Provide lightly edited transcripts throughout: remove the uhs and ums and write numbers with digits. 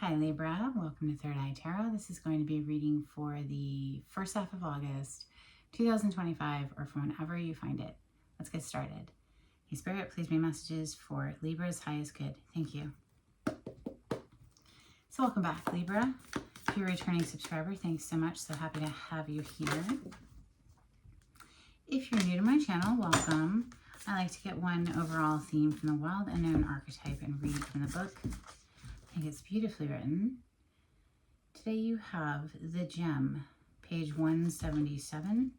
Hi Libra, welcome to Third Eye Tarot. This is going to be a reading for the first half of August 2025 or from whenever you find it. Let's get started. Hey Spirit, please bring messages for Libra's highest good. Thank you. So welcome back Libra. If you're a returning subscriber, thanks so much. So happy to have you here. If you're new to my channel, welcome. I like to get one overall theme from the Wild Unknown archetype and read from the book. I think it's beautifully written. Today you have The Gem, page 177.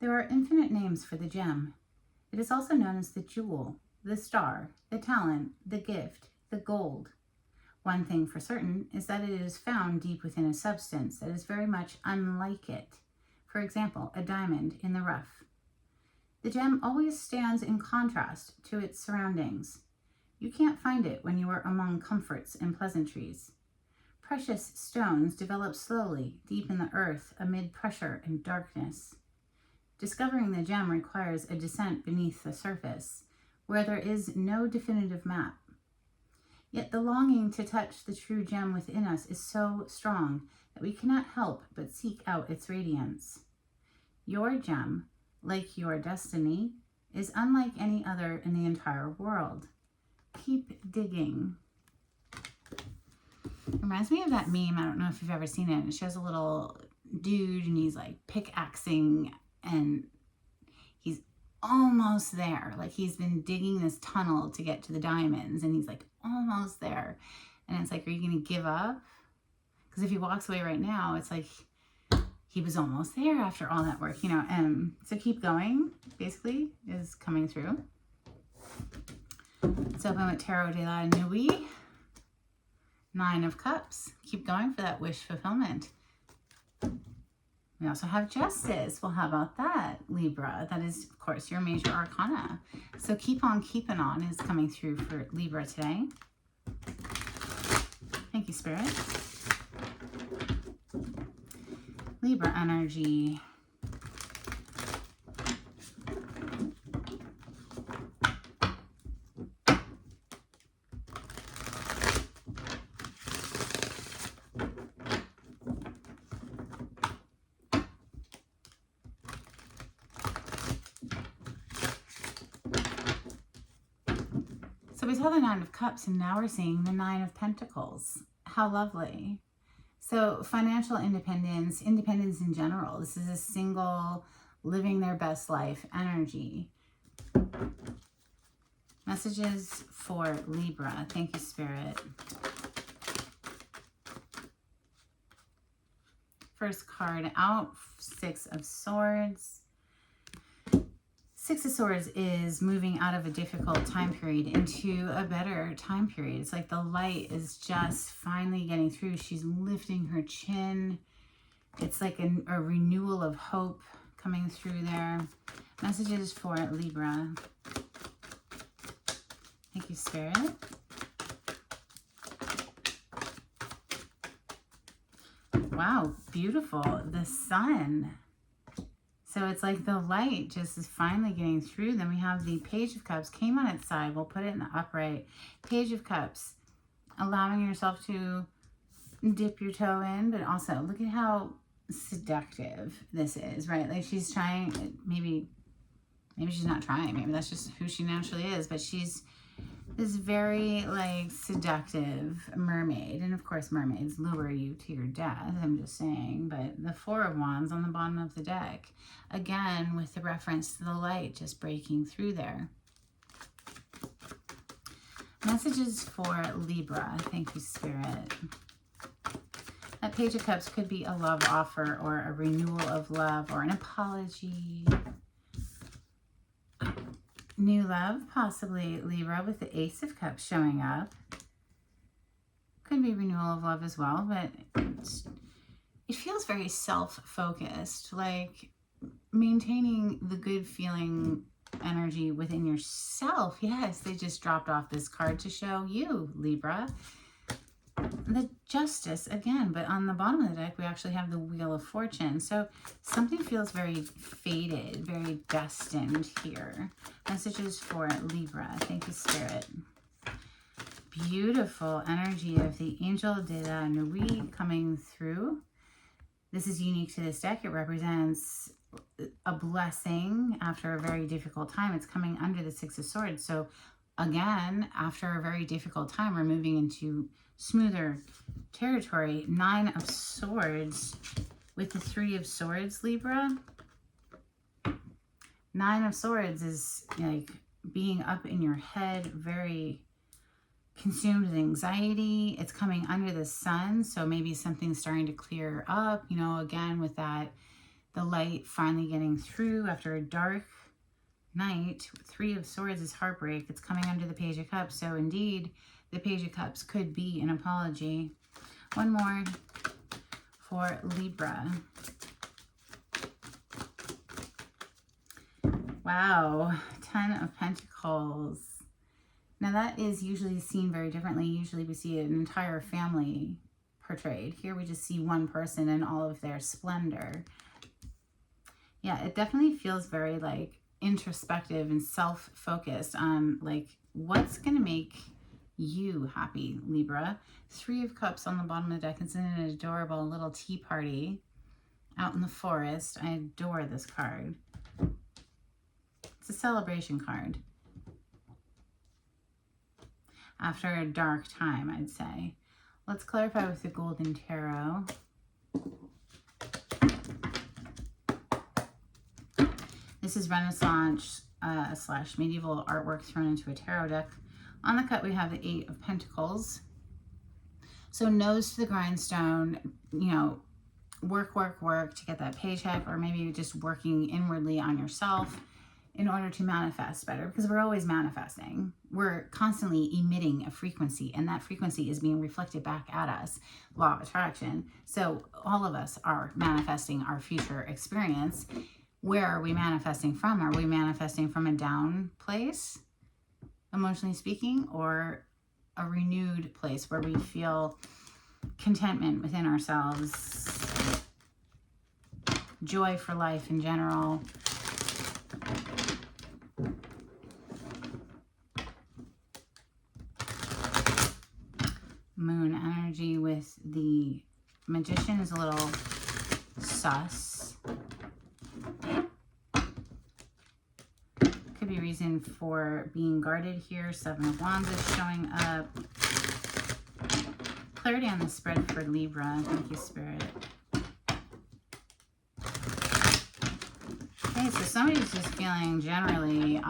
There are infinite names for the gem. It is also known as the jewel, the star, the talent, the gift, the gold. One thing for certain is that it is found deep within a substance that is very much unlike it. For example, a diamond in the rough. The gem always stands in contrast to its surroundings. You can't find it when you are among comforts and pleasantries. Precious stones develop slowly deep in the earth amid pressure and darkness. Discovering the gem requires a descent beneath the surface, where there is no definitive map. Yet the longing to touch the true gem within us is so strong that we cannot help but seek out its radiance. Your gem, like your destiny, is unlike any other in the entire world. Keep digging. It reminds me of that meme. I don't know if you've ever seen it. It shows a little dude and he's like pickaxing and he's almost there. Like he's been digging this tunnel to get to the diamonds and he's like almost there. And it's like, are you going to give up? Because if he walks away right now, it's like he was almost there after all that work, you know. So keep going, basically, is coming through. Let's open with Tarot de la Nuit. 9 of Cups. Keep going for that wish fulfillment. We also have Justice. Well, how about that, Libra? That is, of course, your major arcana. So keep on keeping on is coming through for Libra today. Thank you, Spirit. Libra energy. So we saw the 9 of Cups and now we're seeing the 9 of Pentacles. How lovely. So financial independence, independence in general. This is a single, living their best life energy. Messages for Libra. Thank you, Spirit. First card out, 6 of Swords. 6 of Swords is moving out of a difficult time period into a better time period. It's like the light is just finally getting through. She's lifting her chin. It's like a renewal of hope coming through there. Messages for Libra. Thank you, Spirit. Wow, beautiful. The sun. So it's like the light just is finally getting through. Then we have the Page of Cups came on its side. We'll put it in the upright. Page of Cups, allowing yourself to dip your toe in, but also look at how seductive this is, right? Like she's trying, maybe she's not trying. Maybe that's just who she naturally is, but she's this very like seductive mermaid. And of course mermaids lure you to your death, I'm just saying. But the 4 of Wands on the bottom of the deck, again with the reference to the light just breaking through there. Messages for Libra. Thank you, Spirit. That Page of Cups could be a love offer or a renewal of love or an apology. New love, possibly Libra, with the Ace of Cups showing up. Could be renewal of love as well, but it feels very self-focused, like maintaining the good feeling energy within yourself. Yes, they just dropped off this card to show you, Libra. the Justice again, but on the bottom of the deck, we actually have the Wheel of Fortune. So something feels very fated, very destined here. Messages for Libra. Thank you, Spirit. Beautiful energy of the Angel de la Nuit coming through. This is unique to this deck. It represents a blessing after a very difficult time. It's coming under the Six of Swords. So again, after a very difficult time, we're moving into smoother territory. Nine of Swords with the Three of Swords, Libra. Nine of Swords is like being up in your head, very consumed with anxiety. It's coming under the sun, so maybe something's starting to clear up, you know, again with that, the light finally getting through after a dark night. Three of Swords is heartbreak. It's coming under the Page of Cups, so indeed the Page of Cups could be an apology. One more for Libra. Wow, Ten of Pentacles. Now that is usually seen very differently. Usually we see an entire family portrayed. Here we just see one person in all of their splendor. Yeah, it definitely feels very like introspective and self-focused on like what's going to make you happy, Libra. Three of Cups on the bottom of the deck. It's in an adorable little tea party out in the forest. I adore this card. It's a celebration card. After a dark time, I'd say. Let's clarify with the Golden Tarot. This is Renaissance / medieval artwork thrown into a tarot deck. On the cut, we have the Eight of Pentacles. So nose to the grindstone, you know, work to get that paycheck, or maybe just working inwardly on yourself in order to manifest better, because we're always manifesting. We're constantly emitting a frequency, and that frequency is being reflected back at us. Law of attraction. So all of us are manifesting our future experience. Where are we manifesting from? Are we manifesting from a down place, emotionally speaking, or a renewed place where we feel contentment within ourselves, joy for life in general? Moon energy with the Magician is a little sus. Could be reason for being guarded here. Seven of Wands is showing up. Clarity on the spread for Libra. Thank you, Spirit. Okay, so somebody's just feeling generally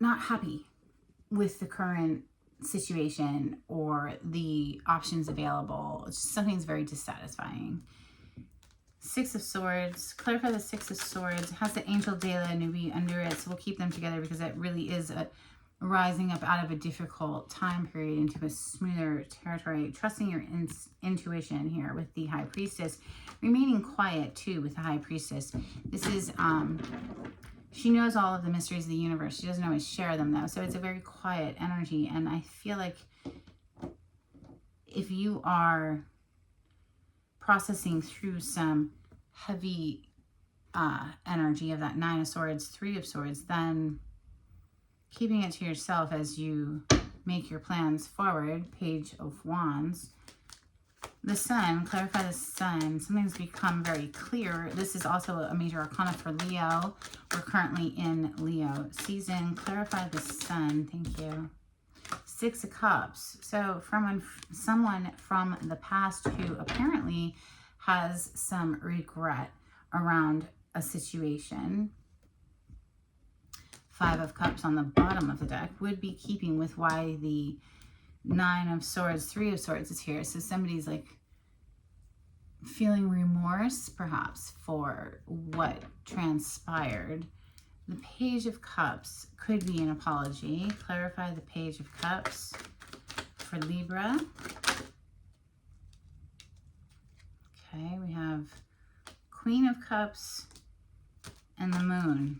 not happy with the current situation or the options available. It's just something's very dissatisfying. Six of Swords. Clarify the Six of Swords. It has the Angel de la Nuit under it, so we'll keep them together because it really is a rising up out of a difficult time period into a smoother territory. Trusting your intuition here with the High Priestess. Remaining quiet too with the High Priestess. This is she knows all of the mysteries of the universe. She doesn't always share them though, so it's a very quiet energy. And I feel like if you are processing through some heavy energy of that Nine of Swords, Three of Swords, then keeping it to yourself as you make your plans forward. Page of Wands. The Sun, clarify the Sun. Something's become very clear. This is also a major arcana for Leo. We're currently in Leo season. Clarify the Sun. Thank you. Six of Cups. So from someone from the past who apparently has some regret around a situation. Five of Cups on the bottom of the deck would be keeping with why the Nine of Swords, Three of Swords is here. So somebody's like feeling remorse perhaps for what transpired. The Page of Cups could be an apology. Clarify the Page of Cups for Libra. Okay, we have Queen of Cups and the Moon.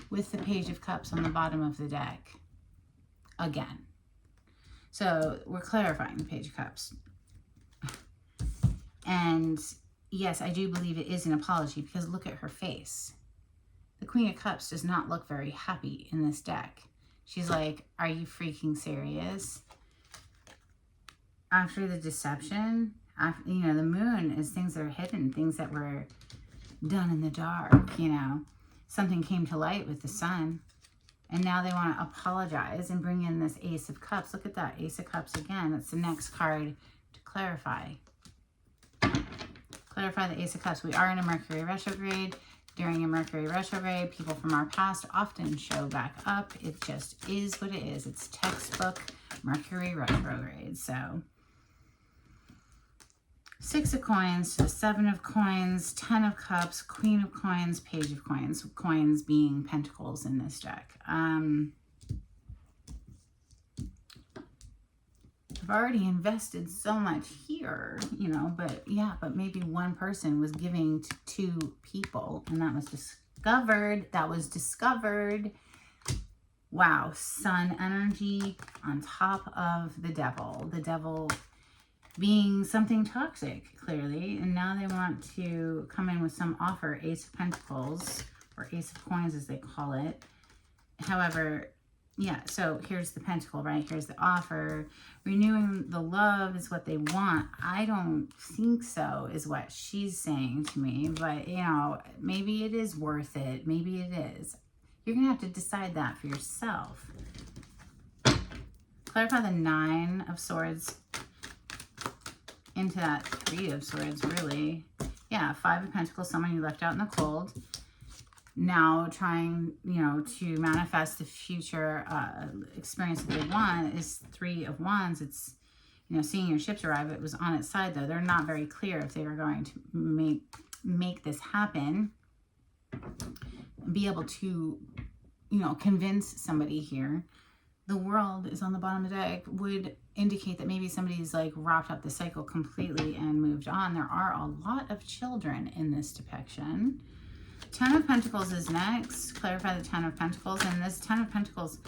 with the Page of Cups on the bottom of the deck again. So we're clarifying the Page of Cups. And yes, I do believe it is an apology, because look at her face. The Queen of Cups does not look very happy in this deck. She's like, are you freaking serious? After the deception, after, you know, the moon is things that are hidden, things that were done in the dark, you know. Something came to light with the sun. And now they want to apologize and bring in this Ace of Cups. Look at that, Ace of Cups again. That's the next card to clarify. Clarify the Ace of Cups. We are in a Mercury retrograde. During a Mercury retrograde, people from our past often show back up. It just is what it is. It's textbook Mercury retrograde. So, 6 of Coins to the 7 of Coins, 10 of Cups, Queen of Coins, Page of Coins. Coins being pentacles in this deck. I've already invested so much here, you know, but yeah, but maybe one person was giving to 2 people, and that was discovered. That was discovered. Wow, Sun energy on top of the devil. The devil being something toxic, clearly, and now they want to come in with some offer, Ace of Pentacles, or Ace of Coins as they call it. However, yeah, so here's the pentacle, right? Here's the offer. Renewing the love is what they want. I don't think so, is what she's saying to me. But, you know, maybe it is worth it. Maybe it is. You're going to have to decide that for yourself. Clarify the 9 of Swords into that 3 of Swords, really. Yeah, 5 of Pentacles, someone you left out in the cold. Now trying, you know, to manifest the future experience that they want is 3 of Wands. It's, you know, seeing your ships arrive. It was on its side, though. They're not very clear if they are going to make this happen. Be able to, you know, convince somebody here. The World is on the bottom of the deck. Would indicate that maybe somebody's like wrapped up the cycle completely and moved on. There are a lot of children in this depiction. 10 of Pentacles is next. Clarify the 10 of Pentacles. And this 10 of Pentacles,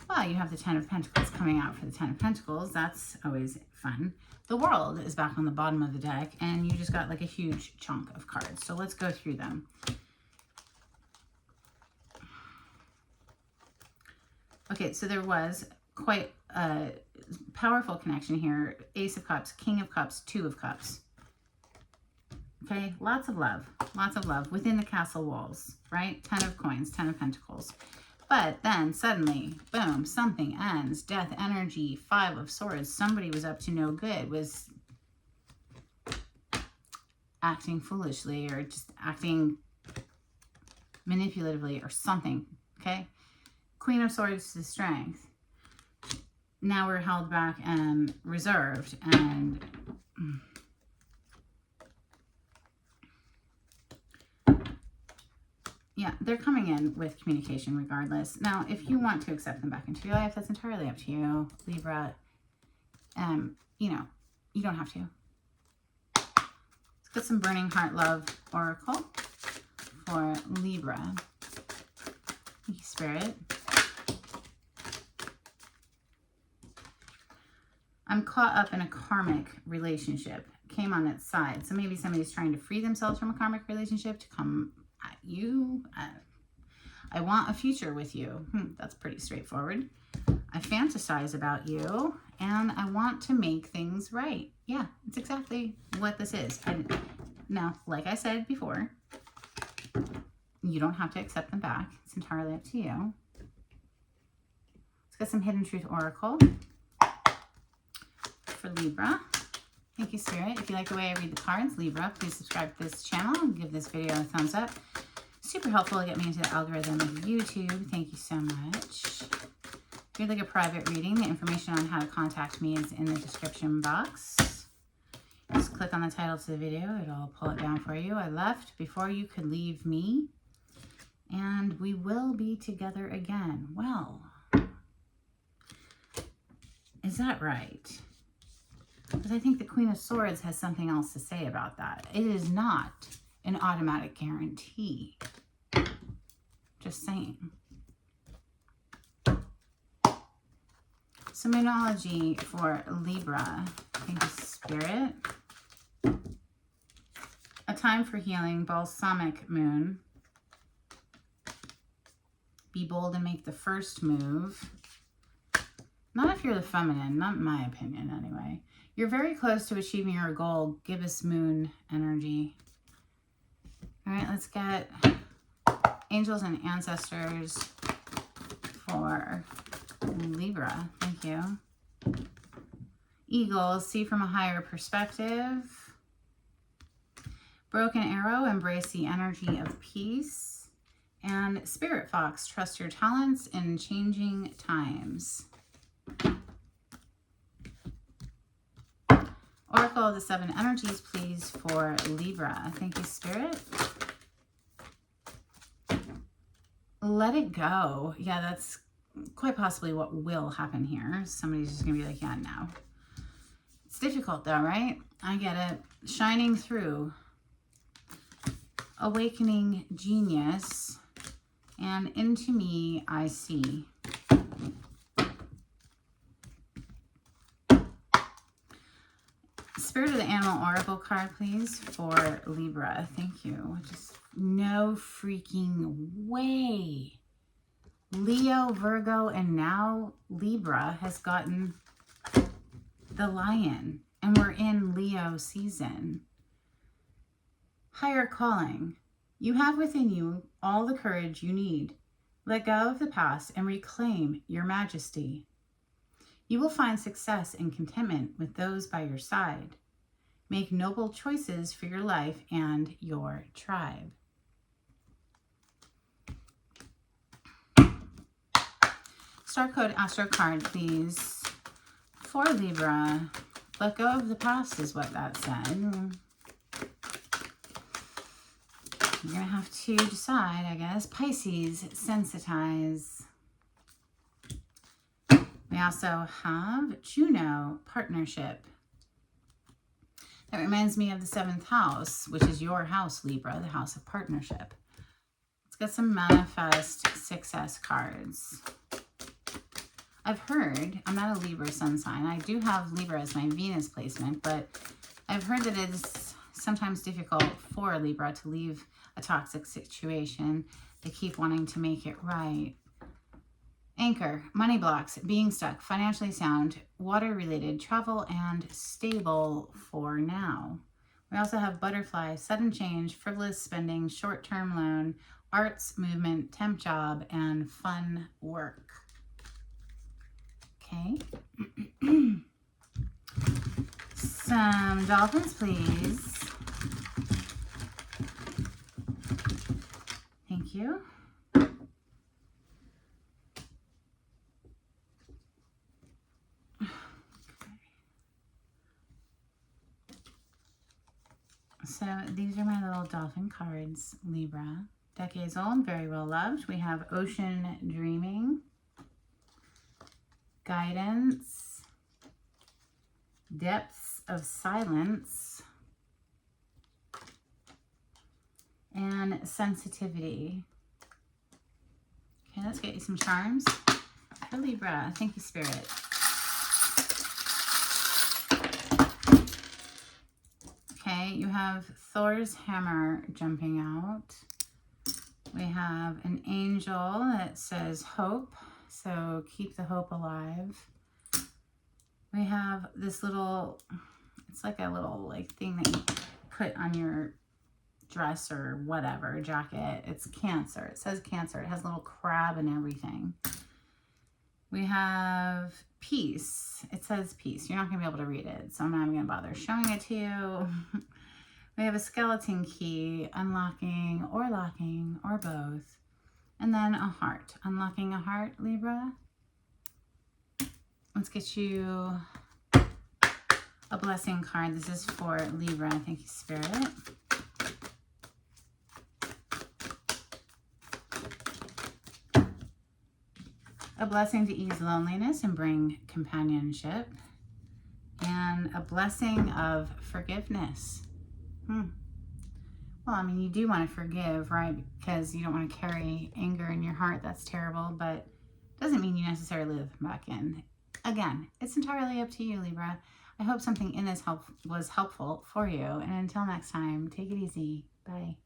well, you have the 10 of Pentacles coming out for the 10 of Pentacles. That's always fun. The World is back on the bottom of the deck, and you just got like a huge chunk of cards. So let's go through them. Okay, so there was quite a powerful connection here. Ace of Cups, King of Cups, 2 of Cups. Okay, lots of love within the castle walls, right? 10 of Coins, 10 of Pentacles. But then suddenly, boom, something ends. Death energy, 5 of Swords. Somebody was up to no good, was acting foolishly or just acting manipulatively or something, okay? Queen of Swords to Strength. Now we're held back and reserved, and yeah, they're coming in with communication regardless. Now, if you want to accept them back into your life, that's entirely up to you, Libra. You know, you don't have to. Let's get some Burning Heart Love Oracle for Libra. Thank you, Spirit. I'm caught up in a karmic relationship. Came on its side. So maybe somebody's trying to free themselves from a karmic relationship to come at you. I want a future with you. That's pretty straightforward. I fantasize about you, and I want to make things right. Yeah, it's exactly what this is. Now, like I said before, you don't have to accept them back. It's entirely up to you. Let's get some Hidden Truth Oracle for Libra. Thank you, Spirit. If you like the way I read the cards, Libra, please subscribe to this channel and give this video a thumbs up. Super helpful to get me into the algorithm of YouTube. Thank you so much. If you'd like a private reading, the information on how to contact me is in the description box. Just click on the title to the video. It'll pull it down for you. I left before you could leave me, and we will be together again. Well, is that right? Because I think the Queen of Swords has something else to say about that. It is not an automatic guarantee. Just saying. So Moonology for Libra. Thank you, Spirit. A time for healing, balsamic moon. Be bold and make the first move. Not if you're the feminine, not in my opinion anyway. You're very close to achieving your goal. Gibbous moon energy. All right, let's get angels and ancestors for Libra. Thank you. Eagle, see from a higher perspective. Broken arrow, embrace the energy of peace. And Spirit Fox, trust your talents in changing times. Oracle of the Seven Energies, please, for Libra. Thank you, Spirit. Let it go. Yeah, that's quite possibly what will happen here. Somebody's just going to be like, yeah, no. It's difficult though, right? I get it. Shining through. Awakening genius. And into me I see. Spirit of the Animal Oracle card, please, for Libra. Thank you. Just no freaking way. Leo, Virgo, and now Libra has gotten the Lion. And we're in Leo season. Higher calling. You have within you all the courage you need. Let go of the past and reclaim your majesty. You will find success and contentment with those by your side. Make noble choices for your life and your tribe. Star Code Astro card, please, for Libra. Let go of the past is what that said. You're going to have to decide, I guess. Pisces, sensitize. We also have Juno, partnership. That reminds me of the 7th house, which is your house, Libra, the house of partnership. Let's get some manifest success cards. I've heard, I'm not a Libra sun sign. I do have Libra as my Venus placement, but I've heard that it's sometimes difficult for a Libra to leave a toxic situation. They keep wanting to make it right. Anchor, money blocks, being stuck, financially sound, water-related, travel, and stable for now. We also have butterfly, sudden change, frivolous spending, short-term loan, arts, movement, temp job, and fun work. Okay. Some dolphins, please. Thank you. So these are my little dolphin cards, Libra. Decades old, very well loved. We have ocean dreaming, guidance, depths of silence, and sensitivity. Okay, let's get you some charms for Libra. Thank you, Spirit. Okay, you have Thor's hammer jumping out. We have an angel that says hope, so keep the hope alive. We have this little, it's like a little like thing that you put on your dress or whatever, jacket. It's Cancer. It says Cancer. It has a little crab and everything. We have peace. It says peace. You're not going to be able to read it, so I'm not even going to bother showing it to you. We have a skeleton key, unlocking or locking or both. And then a heart. Unlocking a heart, Libra. Let's get you a blessing card. This is for Libra. Thank you, Spirit. A blessing to ease loneliness and bring companionship. And a blessing of forgiveness. Well, I mean, you do want to forgive, right? Because you don't want to carry anger in your heart. That's terrible, but doesn't mean you necessarily let them back in. Again, it's entirely up to you, Libra. I hope something in this was helpful for you. And until next time, take it easy. Bye.